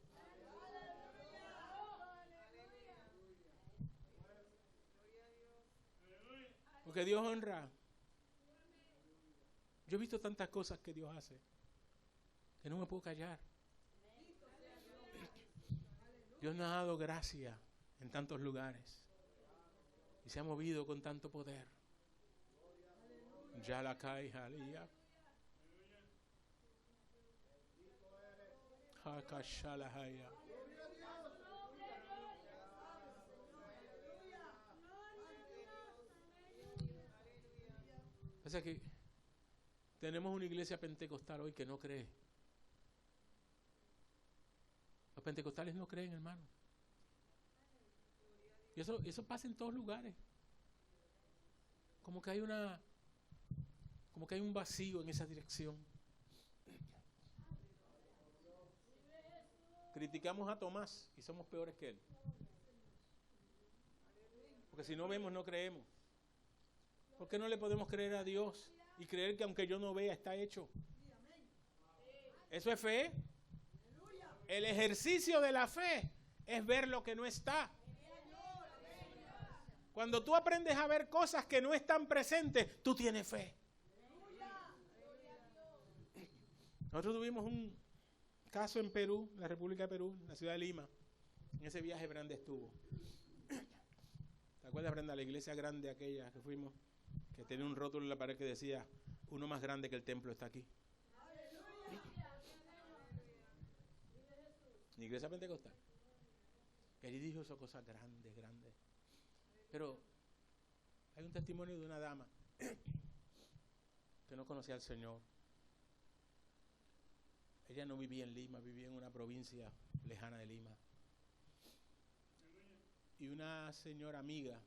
Speaker 1: Porque Dios honra. Yo he visto tantas cosas que Dios hace que no me puedo callar. Dios nos ha dado gracia en tantos lugares y se ha movido con tanto poder. Ya la cae, jalía. Hakashalahaya. O sea que tenemos una iglesia pentecostal hoy que no cree. Los pentecostales no creen, hermano. Y eso pasa en todos lugares. Como que hay un vacío en esa dirección. Criticamos a Tomás y somos peores que él. Porque si no vemos, no creemos. ¿Por qué no le podemos creer a Dios y creer que aunque yo no vea, está hecho? Eso es fe. El ejercicio de la fe es ver lo que no está. Cuando tú aprendes a ver cosas que no están presentes, tú tienes fe. Nosotros tuvimos un caso en Perú, en la República de Perú, en la ciudad de Lima. En ese viaje Brenda estuvo. ¿Te acuerdas, Brenda, la iglesia grande aquella que fuimos? Que tenía un rótulo en la pared que decía, uno más grande que el templo está aquí. La iglesia pentecostal. Él dijo esas cosas grandes, grandes. Pero hay un testimonio de una dama que no conocía al Señor. Ella no vivía en Lima, vivía en una provincia lejana de Lima. Y una señora amiga,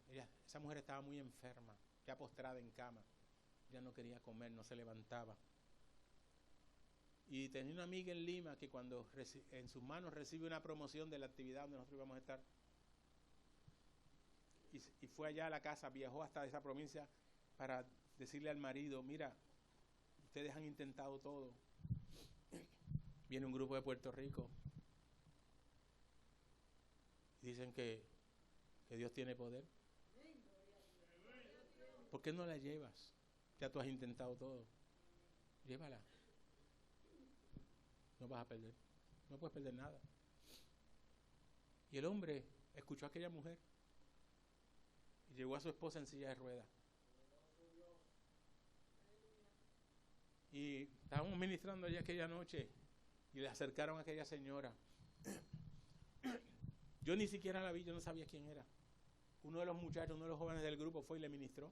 Speaker 1: esa mujer estaba muy enferma, ya postrada en cama. Ya no quería comer, no se levantaba. Y tenía una amiga en Lima que cuando en sus manos recibe una promoción de la actividad donde nosotros íbamos a estar, y fue allá a la casa, viajó hasta esa provincia para decirle al marido, mira, ustedes han intentado todo. Viene un grupo de Puerto Rico y dicen que Dios tiene poder. ¿Por qué no la llevas? Ya tú has intentado todo. Llévala. No vas a perder. No puedes perder nada. Y el hombre escuchó a aquella mujer y llevó a su esposa en silla de ruedas. Y estábamos ministrando allá aquella noche y le acercaron a aquella señora. Yo ni siquiera la vi, yo no sabía quién era. Uno de los muchachos, uno de los jóvenes del grupo fue y le ministró.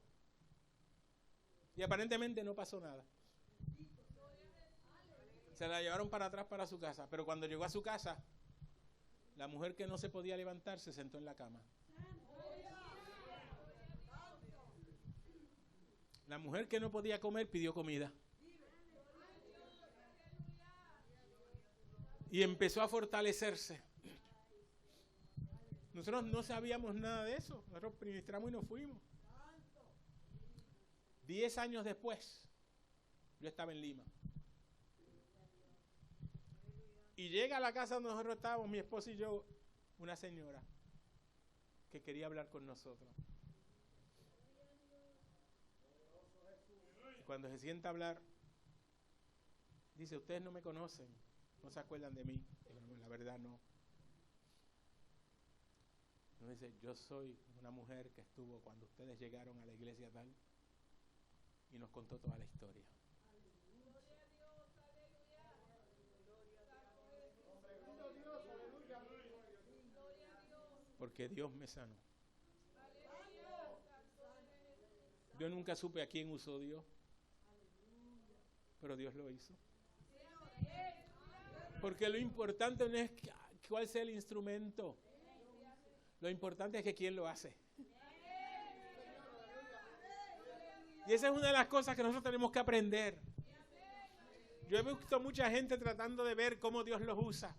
Speaker 1: Y aparentemente no pasó nada. Se la llevaron para atrás para su casa, pero cuando llegó a su casa, la mujer que no se podía levantar se sentó en la cama. La mujer que no podía comer pidió comida. Y empezó a fortalecerse. Nosotros no sabíamos nada de eso. Nosotros ministramos y nos fuimos. 10 años después, yo estaba en Lima. Y llega a la casa donde nosotros estábamos, mi esposa y yo, una señora que quería hablar con nosotros. Y cuando se sienta a hablar, dice, ustedes no me conocen, no se acuerdan de mí. Y la verdad no. Nos dice, yo soy una mujer que estuvo cuando ustedes llegaron a la iglesia tal, y nos contó toda la historia. Porque Dios me sanó. Yo nunca supe a quién usó Dios, pero Dios lo hizo. Porque lo importante no es cuál sea el instrumento, Lo importante es que quién lo hace. Y esa es una de las cosas que nosotros tenemos que aprender. Yo he visto mucha gente tratando de ver cómo Dios los usa.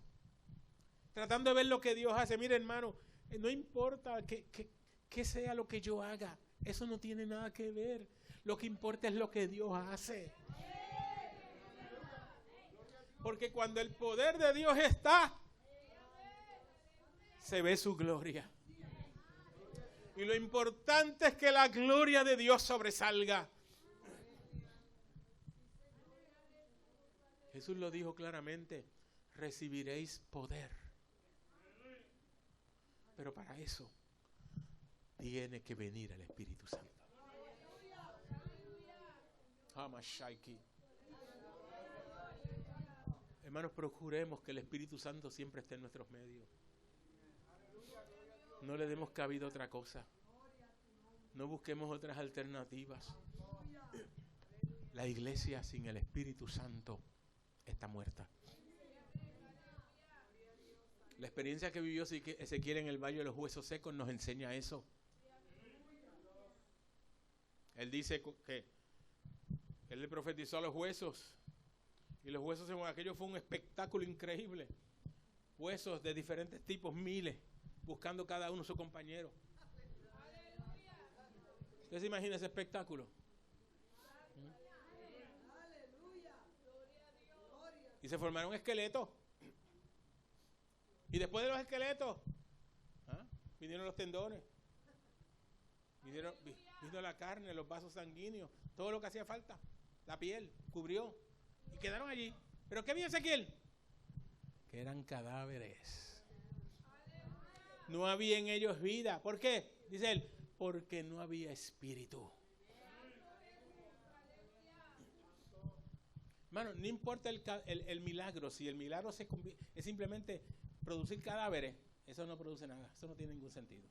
Speaker 1: Tratando de ver lo que Dios hace. Mire, hermano, no importa que sea lo que yo haga. Eso no tiene nada que ver. Lo que importa es lo que Dios hace. Porque cuando el poder de Dios está, se ve su gloria. Y lo importante es que la gloria de Dios sobresalga. Jesús lo dijo claramente, recibiréis poder. Pero para eso tiene que venir el Espíritu Santo. Hermanos, procuremos que el Espíritu Santo siempre esté en nuestros medios. No le demos cabida a otra cosa. No busquemos otras alternativas. La iglesia sin el Espíritu Santo está muerta. La experiencia que vivió Ezequiel en el Valle de los Huesos Secos nos enseña eso. Él dice que él le profetizó a los huesos. Y los huesos, aquello fue un espectáculo increíble. Huesos de diferentes tipos, miles, buscando cada uno su compañero. ¿Usted se imagina ese espectáculo? Y se formaron esqueletos. Y después de los esqueletos, vinieron los tendones. Vino la carne, los vasos sanguíneos, todo lo que hacía falta. La piel cubrió. Y quedaron allí. ¿Pero qué vio Ezequiel? Que eran cadáveres. No había en ellos vida. ¿Por qué? Dice él, porque no había espíritu. Hermano, no importa el milagro. Si el milagro es simplemente producir cadáveres, eso no produce nada. Eso no tiene ningún sentido.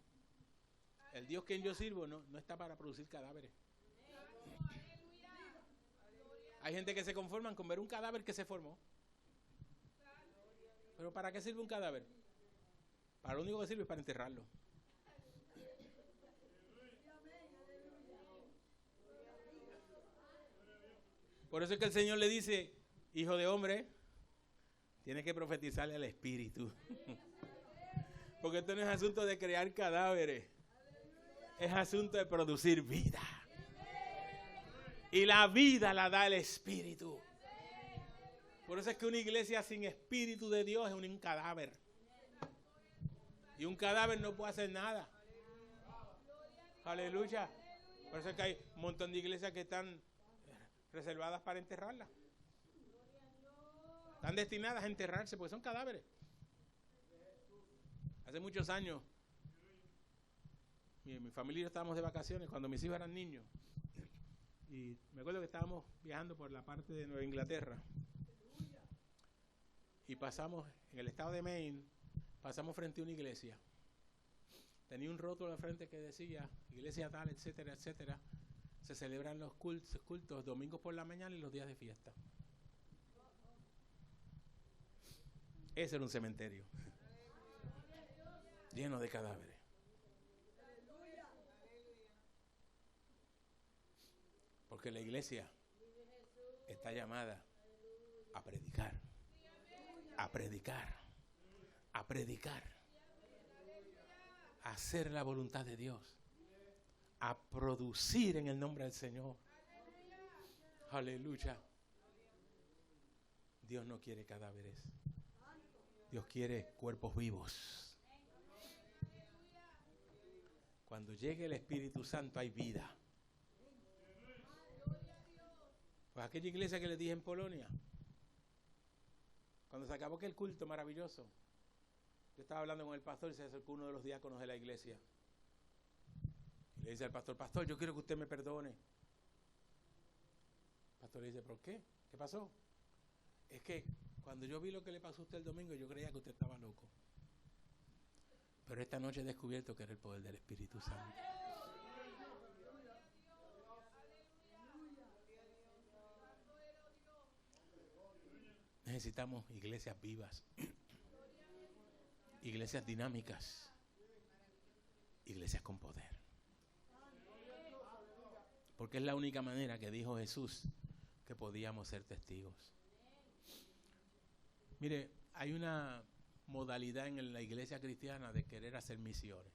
Speaker 1: El Dios que yo sirvo no está para producir cadáveres. Hay gente que se conforman con ver un cadáver que se formó. ¿Pero para qué sirve un cadáver? Para lo único que sirve es para enterrarlo. Por eso es que el Señor le dice, hijo de hombre, tienes que profetizarle al Espíritu. Porque esto no es asunto de crear cadáveres. Es asunto de producir vida. Y la vida la da el Espíritu. Por eso es que una iglesia sin Espíritu de Dios es un cadáver. Y un cadáver no puede hacer nada. Aleluya. Por eso es que hay un montón de iglesias que están reservadas para enterrarlas. Están destinadas a enterrarse porque son cadáveres. Hace muchos años, mi familia y yo estábamos de vacaciones cuando mis hijos eran niños. Y me acuerdo que estábamos viajando por la parte de Nueva Inglaterra. Y pasamos, en el estado de Maine, pasamos frente a una iglesia. Tenía un rótulo al frente que decía, iglesia tal, etcétera, etcétera. Se celebran los cultos domingos por la mañana y los días de fiesta. Ese era un cementerio. Lleno de cadáveres. Porque la iglesia está llamada a predicar, a predicar, a predicar, a hacer la voluntad de Dios, a producir en el nombre del Señor. Aleluya. Dios no quiere cadáveres. Dios quiere cuerpos vivos. Cuando llegue el Espíritu Santo hay vida. Pues aquella iglesia que les dije en Polonia, cuando se acabó aquel culto maravilloso, yo estaba hablando con el pastor y se acercó uno de los diáconos de la iglesia. Y le dice al pastor, pastor, yo quiero que usted me perdone. El pastor le dice, ¿por qué? ¿Qué pasó? Es que cuando yo vi lo que le pasó a usted el domingo, yo creía que usted estaba loco. Pero esta noche he descubierto que era el poder del Espíritu Santo. Necesitamos iglesias vivas, iglesias dinámicas, iglesias con poder. Porque es la única manera que dijo Jesús que podíamos ser testigos. Mire, hay una modalidad en la iglesia cristiana de querer hacer misiones.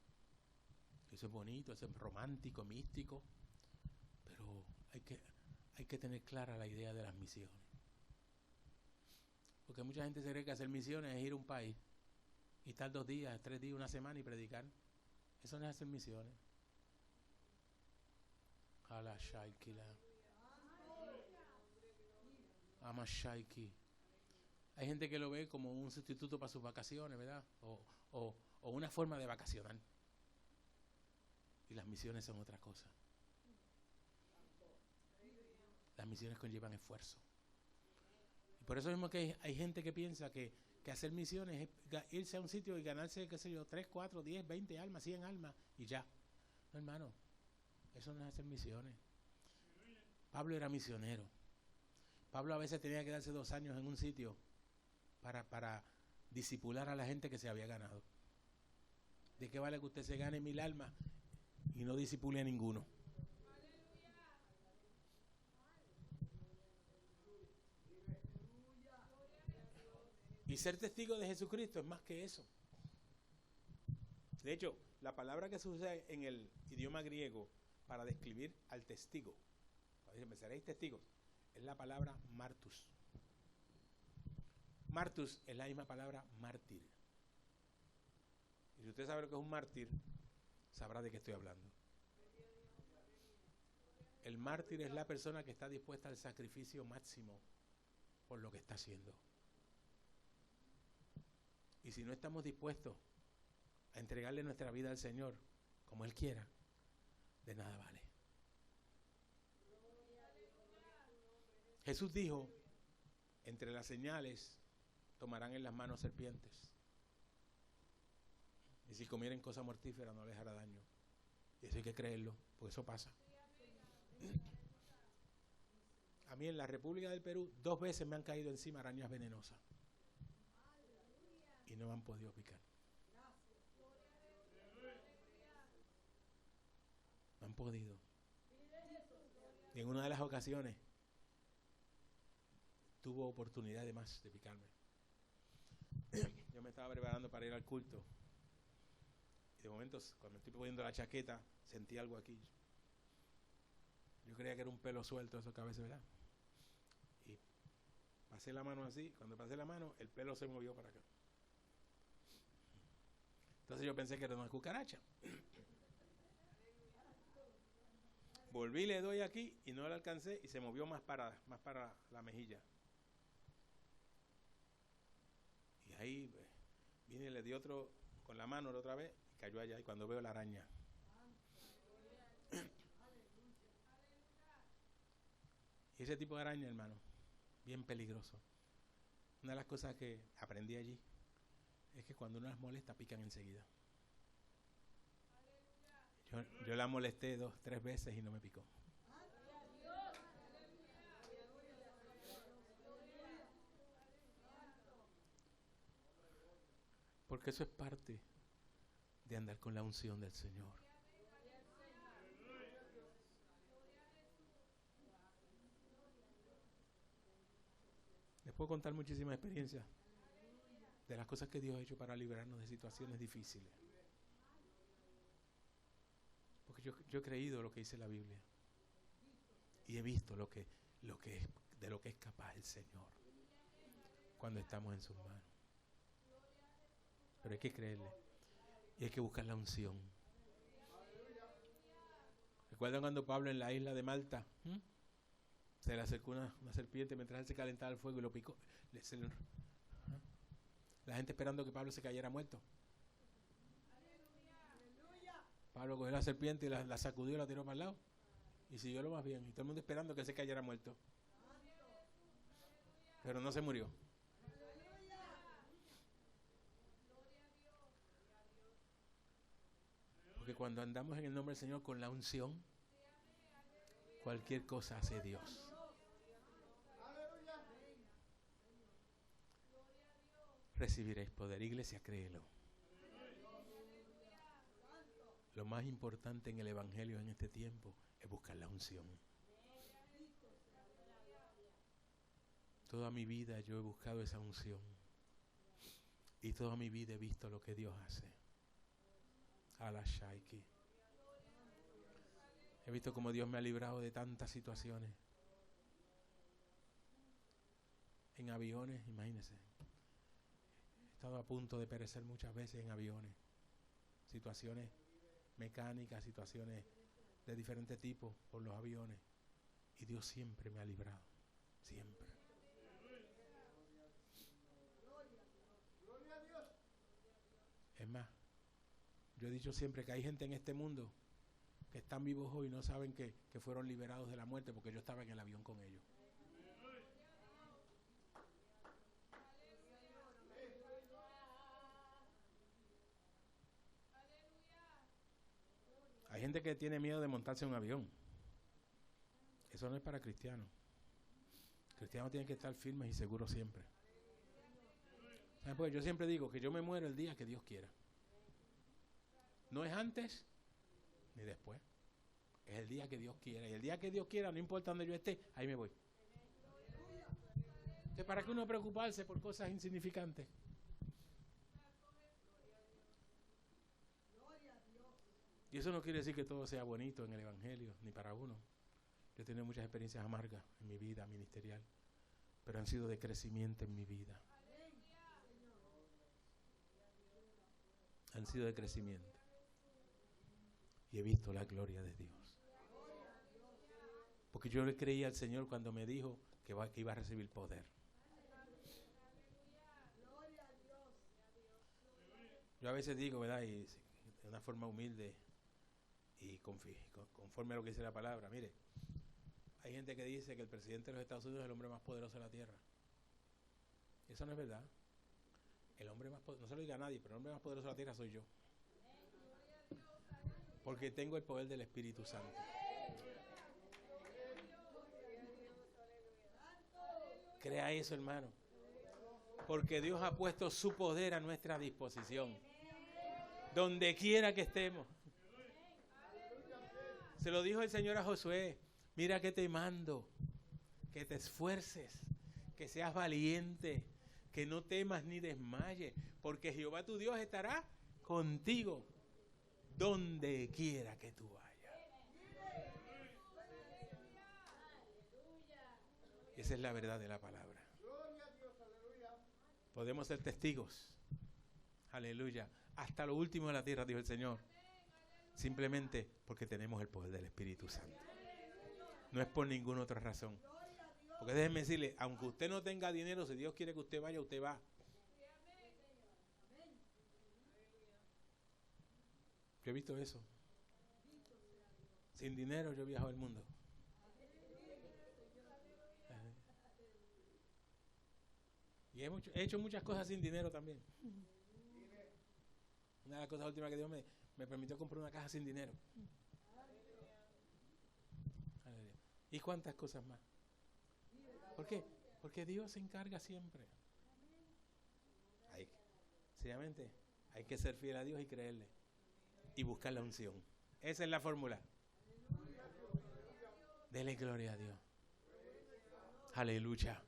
Speaker 1: Eso es bonito, eso es romántico, místico, pero hay que tener clara la idea de las misiones. Porque mucha gente se cree que hacer misiones es ir a un país y estar 2 días, 3 días, una semana y predicar. Eso no es hacer misiones. Ala shaikila. Ama shaiki. Hay gente que lo ve como un sustituto para sus vacaciones, ¿verdad? O una forma de vacacionar. Y las misiones son otra cosa. Las misiones conllevan esfuerzo. Y por eso mismo que hay gente que piensa que hacer misiones es irse a un sitio y ganarse, qué sé yo, 3, 4, 10, 20 almas, 100 almas y ya. No, hermano, eso no es hacer misiones. Pablo era misionero. Pablo a veces tenía que darse 2 años en un sitio para discipular a la gente que se había ganado. ¿De qué vale que usted se gane 1000 almas y no disipule a ninguno? Y ser testigo de Jesucristo es más que eso. De hecho, la palabra que se usa en el idioma griego para describir al testigo, me seréis testigos, es la palabra martus. Martus es la misma palabra mártir. Y si usted sabe lo que es un mártir, sabrá de qué estoy hablando. El mártir es la persona que está dispuesta al sacrificio máximo por lo que está haciendo. Y si no estamos dispuestos a entregarle nuestra vida al Señor como Él quiera, de nada vale. Jesús dijo, entre las señales tomarán en las manos serpientes. Y si comieren cosa mortífera no les hará daño. Y eso hay que creerlo, porque eso pasa. A mí en la República del Perú 2 veces me han caído encima arañas venenosas. Y no me han podido picar. No han podido. Y en una de las ocasiones tuvo oportunidad de más de picarme. Yo me estaba preparando para ir al culto. Y de momento, cuando estoy poniendo la chaqueta, sentí algo aquí. Yo creía que era un pelo suelto, eso que a veces, ¿verdad? Y pasé la mano así. Cuando pasé la mano, el pelo se movió para acá. Entonces yo pensé que era una cucaracha. Volví, le doy aquí y no la alcancé y se movió más para la mejilla. Y ahí vine y le di otro con la mano la otra vez y cayó allá. Y cuando veo la araña. Y ese tipo de araña, hermano, bien peligroso. Una de las cosas que aprendí allí es que cuando uno las molesta, pican enseguida. Yo la molesté 2, 3 veces y no me picó. Porque eso es parte de andar con la unción del Señor. Les puedo contar muchísimas experiencias de las cosas que Dios ha hecho para librarnos de situaciones difíciles. Porque yo he creído lo que dice la Biblia. Y he visto de lo que es capaz el Señor cuando estamos en sus manos. Pero hay que creerle. Y hay que buscar la unción. ¿Recuerdan cuando Pablo en la isla de Malta se le acercó una serpiente mientras él se calentaba el fuego y lo picó? La gente esperando que Pablo se cayera muerto. Pablo cogió la serpiente y la sacudió y la tiró para el lado. Y siguió lo más bien. Y todo el mundo esperando que él se cayera muerto. Pero no se murió. Porque cuando andamos en el nombre del Señor con la unción, cualquier cosa hace Dios. Recibiréis poder. Iglesia, créelo. lo más importante en el evangelio en este tiempo es buscar la unción. Toda mi vida yo he buscado esa unción. Y toda mi vida he visto lo que Dios hace. A la Shaiki. He visto cómo Dios me ha librado de tantas situaciones. En aviones, imagínense. He estado a punto de perecer muchas veces en aviones. Situaciones mecánicas, situaciones de diferentes tipos por los aviones. Y Dios siempre me ha librado. Siempre. Es más, yo he dicho siempre que hay gente en este mundo que están vivos hoy y no saben que fueron liberados de la muerte porque yo estaba en el avión con ellos. Hay gente que tiene miedo de montarse en un avión. Eso no es para cristianos. Cristianos tienen que estar firmes y seguros siempre. ¿Saben? Porque yo siempre digo que yo me muero el día que Dios quiera. No es antes ni después. Es el día que Dios quiera. Y el día que Dios quiera, no importa donde yo esté, ahí me voy. Entonces, ¿para qué uno preocuparse por cosas insignificantes? Y eso no quiere decir que todo sea bonito en el evangelio, ni para uno. Yo he tenido muchas experiencias amargas en mi vida ministerial, pero han sido de crecimiento en mi vida. Han sido de crecimiento. Y he visto la gloria de Dios. Porque yo le creí al Señor cuando me dijo que iba a recibir poder. Yo a veces digo, ¿verdad? Y de una forma humilde y conforme a lo que dice la palabra. Mire, hay gente que dice que el presidente de los Estados Unidos es el hombre más poderoso de la tierra. Eso no es verdad. El hombre más poderoso, no se lo diga a nadie, pero el hombre más poderoso de la tierra soy yo. Porque tengo el poder del Espíritu Santo. Crea eso, hermano. Porque Dios ha puesto su poder a nuestra disposición. Donde quiera que estemos. Se lo dijo el Señor a Josué. Mira que te mando. Que te esfuerces. Que seas valiente. Que no temas ni desmayes. Porque Jehová tu Dios estará contigo. Donde quiera que tú vayas. Esa es la verdad de la palabra. Podemos ser testigos. Aleluya. Hasta lo último de la tierra, dijo el Señor. Simplemente porque tenemos el poder del Espíritu Santo. No es por ninguna otra razón. Porque déjenme decirle, aunque usted no tenga dinero, si Dios quiere que usted vaya, usted va. Yo he visto eso. Sin dinero yo he viajado el mundo. Y he hecho muchas cosas sin dinero también. Una de las cosas últimas que Dios me permitió comprar una caja sin dinero. ¿Y cuántas cosas más? ¿Por qué? Porque Dios se encarga siempre. Sencillamente hay que ser fiel a Dios y creerle. Y buscar la unción. Esa es la fórmula. Dele gloria a Dios. Aleluya.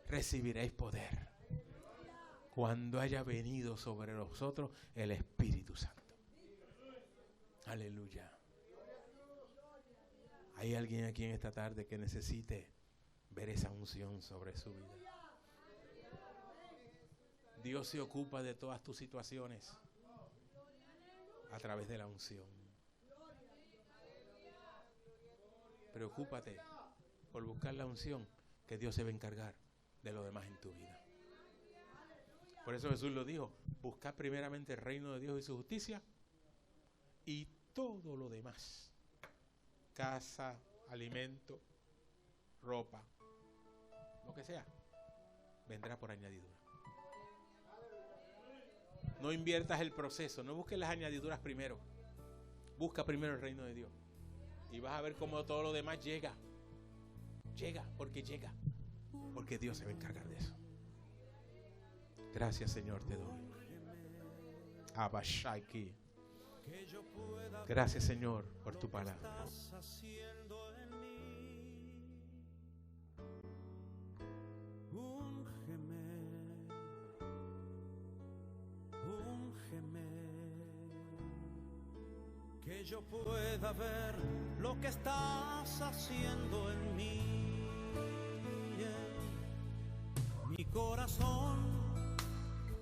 Speaker 1: Recibiréis poder cuando haya venido sobre nosotros el Espíritu Santo. Aleluya. Hay alguien aquí en esta tarde que necesite ver esa unción sobre su vida. Dios se ocupa de todas tus situaciones a través de la unción. Preocúpate por buscar la unción, que Dios se va a encargar de lo demás en tu vida. Por eso Jesús lo dijo: buscad primeramente el reino de Dios y su justicia, y todo lo demás, casa, alimento, ropa, lo que sea, vendrá por añadidura. No inviertas el proceso, no busques las añadiduras primero. Busca primero el reino de Dios. Y vas a ver cómo todo lo demás llega. Llega, porque Dios se va a encargar de eso. Gracias, Señor, te doy. Abashaki. Gracias, Señor, por tu palabra.
Speaker 2: Que yo pueda ver lo que estás haciendo en mí. Mi corazón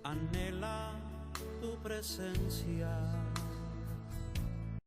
Speaker 2: anhela tu presencia.